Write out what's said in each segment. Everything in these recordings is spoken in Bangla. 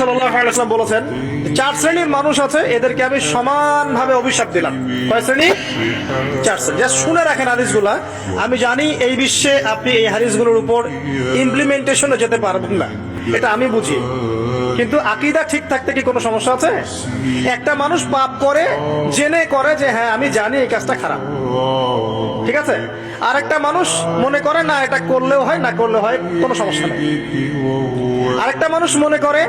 সাল্লাল্লাহু আলাইহি ওয়াসাল্লাম বলেছেন, চার শ্রেণীর মানুষ আছে, এদেরকে আমি সমানভাবে অভিশাপ দিলাম। কয় শ্রেণী? চার শ্রেণী। জাস্ট শুনে রাখেন হাদিসগুলা। আমি জানি এই বিশ্বে আপনি এই হাদিসগুলোর উপর ইমপ্লিমেন্টেশনে যেতে পারবেন না, এটা আমি বুঝি, কিন্তু আকীদা ঠিক থাকতে কি কোনো সমস্যা আছে? একটা মানুষ পাপ করে, জেনে করে যে হ্যাঁ আমি জানি এই কাজটা খারাপ, ঠিক আছে। আর একটা মানুষ মনে করে না এটা করলেও হয়, না করলেও হয়, কোনো সমস্যা নেই। আরেকটা মানুষ মনে করে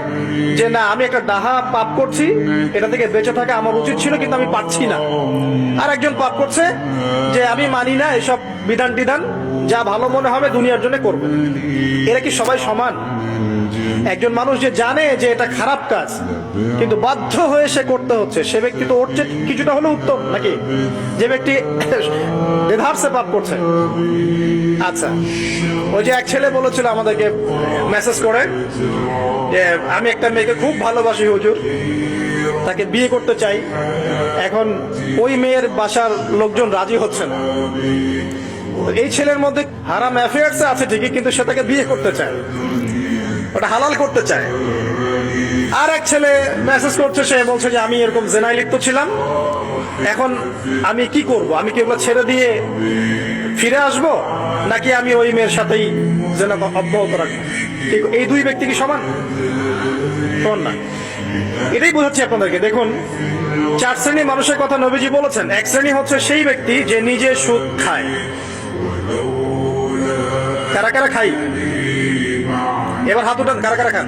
যে না আমি একটা ডাহা পাপ করছি, এটা থেকে বেঁচে থাকা আমার উচিত ছিল কিন্তু আমি পারছি না। আর একজন পাপ করছে যে আমি মানি না এসব বিধান টিধান, যা ভালো মনে হবে দুনিয়ার জন্য করবো। এরা কি সবাই সমান? একজন মানুষ যে জানে যে এটা খারাপ কাজ কিন্তু বাধ্য হয়ে সে করতে হচ্ছে, সে ব্যক্তি তো ওর চেয়ে কিছুটা হলেও উত্তম নাকি যে ব্যক্তি বেধারসে পাপ করছে? আচ্ছা, ওই যে এক ছেলে বলেছিল আমাদেরকে মেসেজ করে যে আমি একটা মেয়েকে খুব ভালোবাসি হুজুর, তাকে বিয়ে করতে চাই, এখন ওই মেয়ের বাসার লোকজন রাজি হচ্ছে না। এই ছেলের মধ্যে হারাম অ্যাফেয়ার্স আছে ঠিকই, কিন্তু সে তাকে বিয়ে করতে চায়, ওটা হালাল করতে চায়। আর এক ছেলে মেসেজ করছে, সে বলছে যে আমি এরকম জেনায় লিপ্ত ছিলাম, এখন আমি কি করব? আমি কি এগুলো ছেড়ে দিয়ে ফিরে আসব, নাকি আমি ওই মেয়ের সাথেই জেনা অব্যাহত রাখবো? এই দুই ব্যক্তি কি সমান? সমান না। এটাই বোঝাচ্ছি আপনাদেরকে। দেখুন, চার শ্রেণী মানুষের কথা নবীজি বলেছেন। এক শ্রেণী হচ্ছে সেই ব্যক্তি যে নিজে সুদ খায়। কারা কারা খাই? এবার হাত উঠান, কারা কারা খান?